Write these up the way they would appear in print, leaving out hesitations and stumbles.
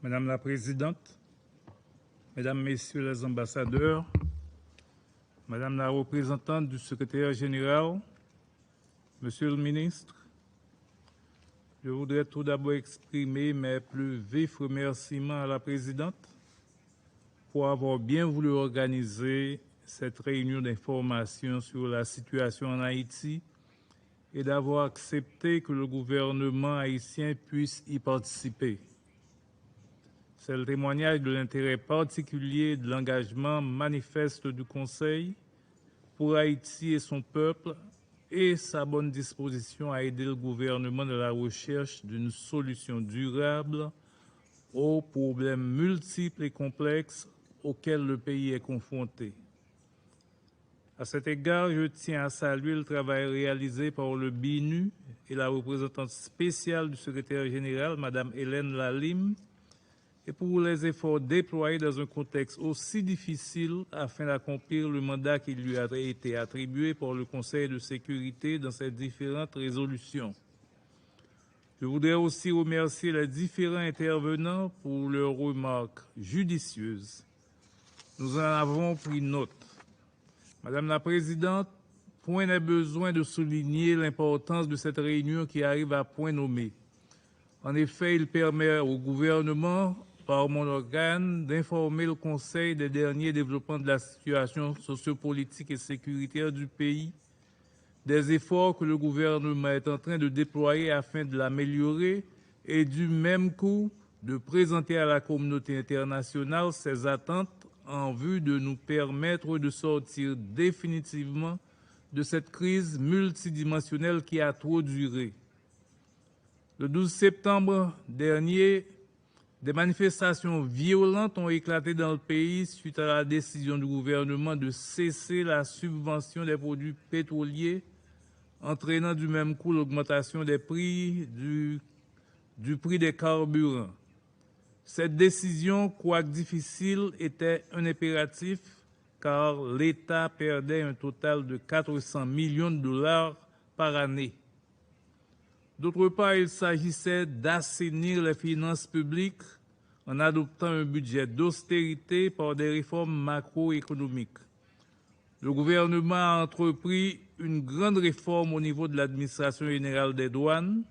Madame la Présidente, Mesdames, Messieurs les ambassadeurs, Madame la représentante du secrétaire général, Monsieur le ministre, je voudrais tout d'abord exprimer mes plus vifs remerciements à la Présidente pour avoir bien voulu organiser cette réunion d'information sur la situation en Haïti et d'avoir accepté que le gouvernement haïtien puisse y participer. C'est le témoignage de l'intérêt particulier et de l'engagement manifeste du Conseil pour Haïti et son peuple et sa bonne disposition à aider le gouvernement dans la recherche d'une solution durable aux problèmes multiples et complexes auxquels le pays est confronté. À cet égard, je tiens à saluer le travail réalisé par le BINU et la représentante spéciale du secrétaire général, Mme Hélène Lalime, et pour les efforts déployés dans un contexte aussi difficile afin d'accomplir le mandat qui lui a été attribué par le Conseil de sécurité dans ses différentes résolutions. Je voudrais aussi remercier les différents intervenants pour leurs remarques judicieuses. Nous en avons pris note. Madame la Présidente, point n'est besoin de souligner l'importance de cette réunion qui arrive à point nommé. En effet, il permet au gouvernement, par mon organe, d'informer le Conseil des derniers développements de la situation sociopolitique et sécuritaire du pays, des efforts que le gouvernement est en train de déployer afin de l'améliorer et du même coup de présenter à la communauté internationale ses attentes en vue de nous permettre de sortir définitivement de cette crise multidimensionnelle qui a trop duré. Le 12 septembre dernier, des manifestations violentes ont éclaté dans le pays suite à la décision du gouvernement de cesser la subvention des produits pétroliers, entraînant du même coup l'augmentation des prix du prix des carburants. Cette décision, quoique difficile, était un impératif car l'État perdait un total de 400 millions de dollars par année. D'autre part, il s'agissait d'assainir les finances publiques en adoptant un budget d'austérité par des réformes macroéconomiques. Le gouvernement a entrepris une grande réforme au niveau de l'administration générale des douanes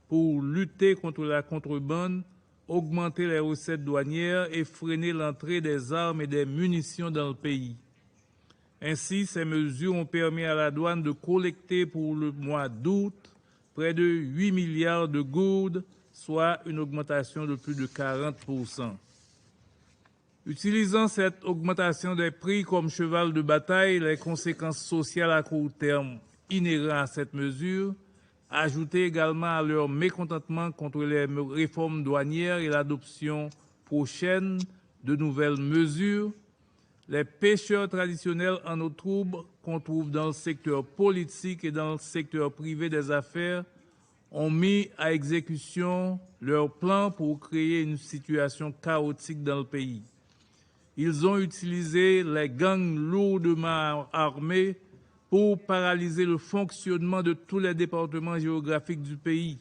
pour lutter contre la contrebande, augmenter les recettes douanières et freiner l'entrée des armes et des munitions dans le pays. Ainsi, ces mesures ont permis à la douane de collecter pour le mois d'août près de 8 milliards de gourdes, soit une augmentation de plus de 40%. Utilisant cette augmentation des prix comme cheval de bataille, les conséquences sociales à court terme inhérentes à cette mesure, ajoutées également à leur mécontentement contre les réformes douanières et l'adoption prochaine de nouvelles mesures, les pêcheurs traditionnels en eau trouble qu'on trouve dans le secteur politique et dans le secteur privé des affaires ont mis à exécution leur plan pour créer une situation chaotique dans le pays. Ils ont utilisé les gangs lourdement armés pour paralyser le fonctionnement de tous les départements géographiques du pays,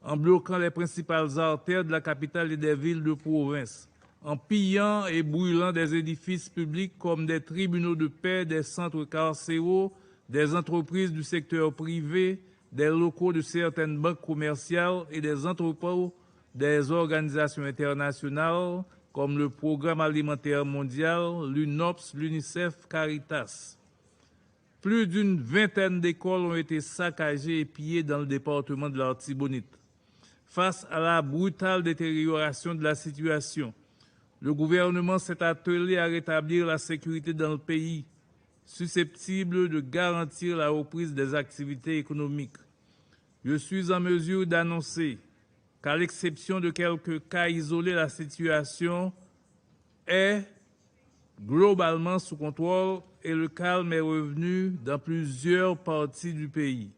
en bloquant les principales artères de la capitale et des villes de province, en pillant et brûlant des édifices publics comme des tribunaux de paix, des centres carcéraux, des entreprises du secteur privé, des locaux de certaines banques commerciales et des entrepôts des organisations internationales comme le Programme alimentaire mondial, l'UNOPS, l'UNICEF, Caritas. Plus d'une vingtaine d'écoles ont été saccagées et pillées dans le département de l'Artibonite. Face à la brutale détérioration de la situation, le gouvernement s'est attelé à rétablir la sécurité dans le pays, susceptible de garantir la reprise des activités économiques. Je suis en mesure d'annoncer qu'à l'exception de quelques cas isolés, la situation est globalement sous contrôle et le calme est revenu dans plusieurs parties du pays.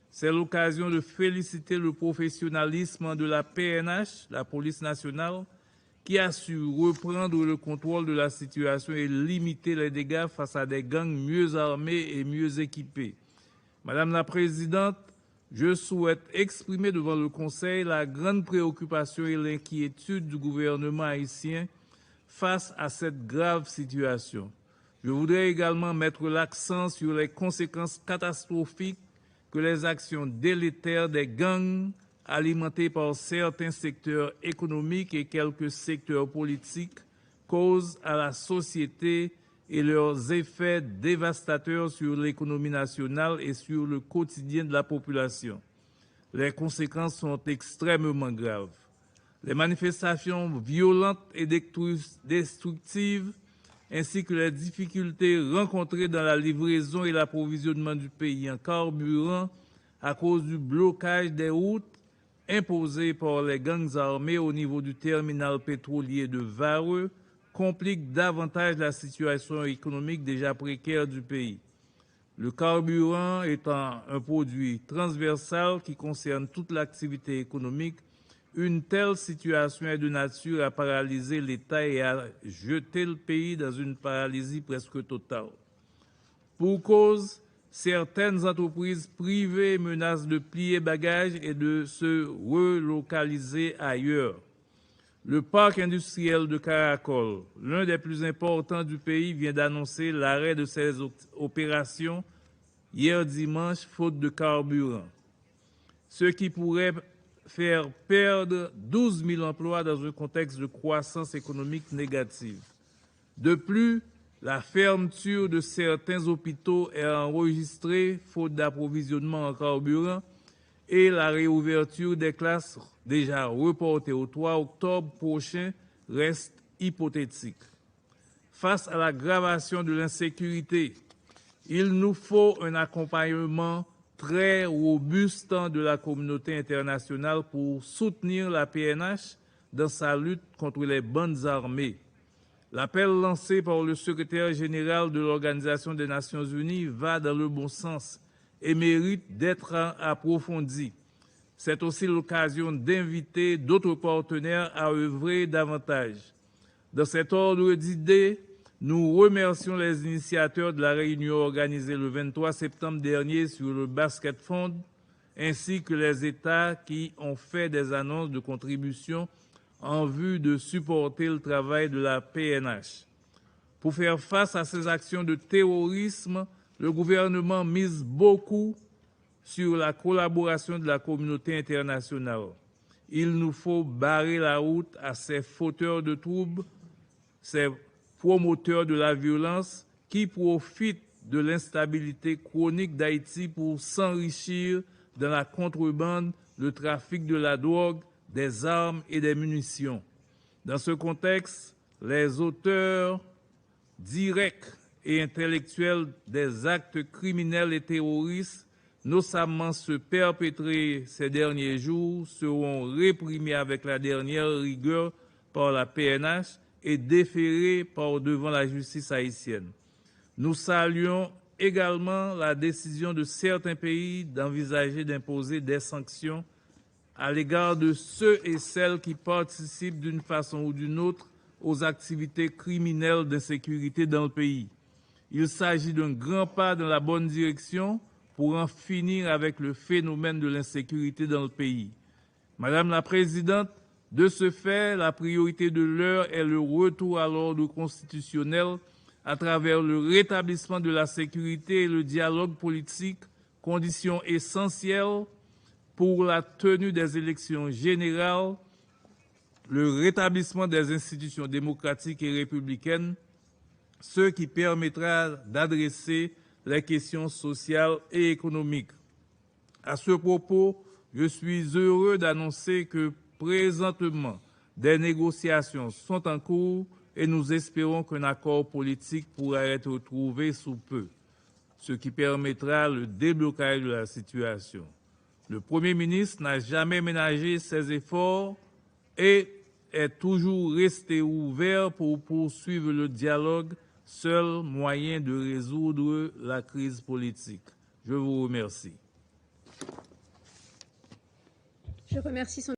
C'est l'occasion de féliciter le professionnalisme de la PNH, la police nationale, qui a su reprendre le contrôle de la situation et limiter les dégâts face à des gangs mieux armés et mieux équipés. Madame la Présidente, je souhaite exprimer devant le Conseil la grande préoccupation et l'inquiétude du gouvernement haïtien face à cette grave situation. Je voudrais également mettre l'accent sur les conséquences catastrophiques que les actions délétères des gangs alimentés par certains secteurs économiques et quelques secteurs politiques causent à la société et leurs effets dévastateurs sur l'économie nationale et sur le quotidien de la population. Les conséquences sont extrêmement graves. Les manifestations violentes et destructives, ainsi que les difficultés rencontrées dans la livraison et l'approvisionnement du pays en carburant à cause du blocage des routes imposé par les gangs armés au niveau du terminal pétrolier de Vareux, complique davantage la situation économique déjà précaire du pays. Le carburant étant un produit transversal qui concerne toute l'activité économique, une telle situation est de nature à paralyser l'État et à jeter le pays dans une paralysie presque totale. Pour cause, certaines entreprises privées menacent de plier bagages et de se relocaliser ailleurs. Le parc industriel de Caracol, l'un des plus importants du pays, vient d'annoncer l'arrêt de ses opérations hier dimanche, faute de carburant, ce qui pourrait faire perdre 12 000 emplois dans un contexte de croissance économique négative. De plus, la fermeture de certains hôpitaux est enregistrée faute d'approvisionnement en carburant et la réouverture des classes déjà reportée au 3 octobre prochain reste hypothétique. Face à l'aggravation de l'insécurité, il nous faut un accompagnement très robuste de la communauté internationale pour soutenir la PNH dans sa lutte contre les bandes armées. L'appel lancé par le secrétaire général de l'Organisation des Nations Unies va dans le bon sens et mérite d'être approfondi. C'est aussi l'occasion d'inviter d'autres partenaires à œuvrer davantage. Dans cet ordre d'idées, nous remercions les initiateurs de la réunion organisée le 23 septembre dernier sur le Basket Fund, ainsi que les États qui ont fait des annonces de contribution en vue de supporter le travail de la PNH. Pour faire face à ces actions de terrorisme, le gouvernement mise beaucoup sur la collaboration de la communauté internationale. Il nous faut barrer la route à ces fauteurs de troubles, ces promoteurs de la violence qui profitent de l'instabilité chronique d'Haïti pour s'enrichir dans la contrebande, le trafic de la drogue, des armes et des munitions. Dans ce contexte, les auteurs directs et intellectuels des actes criminels et terroristes, notamment ceux perpétrés ces derniers jours, seront réprimés avec la dernière rigueur par la PNH et déférés par devant la justice haïtienne. Nous saluons également la décision de certains pays d'envisager d'imposer des sanctions à l'égard de ceux et celles qui participent d'une façon ou d'une autre aux activités criminelles d'insécurité dans le pays. Il s'agit d'un grand pas dans la bonne direction pour en finir avec le phénomène de l'insécurité dans le pays. Madame la Présidente, de ce fait, la priorité de l'heure est le retour à l'ordre constitutionnel à travers le rétablissement de la sécurité et le dialogue politique, condition essentielle pour la tenue des élections générales, le rétablissement des institutions démocratiques et républicaines, ce qui permettra d'adresser les questions sociales et économiques. À ce propos, je suis heureux d'annoncer que présentement, des négociations sont en cours et nous espérons qu'un accord politique pourra être trouvé sous peu, ce qui permettra le déblocage de la situation. Le Premier ministre n'a jamais ménagé ses efforts et est toujours resté ouvert pour poursuivre le dialogue, seul moyen de résoudre la crise politique. Je vous remercie. Je remercie son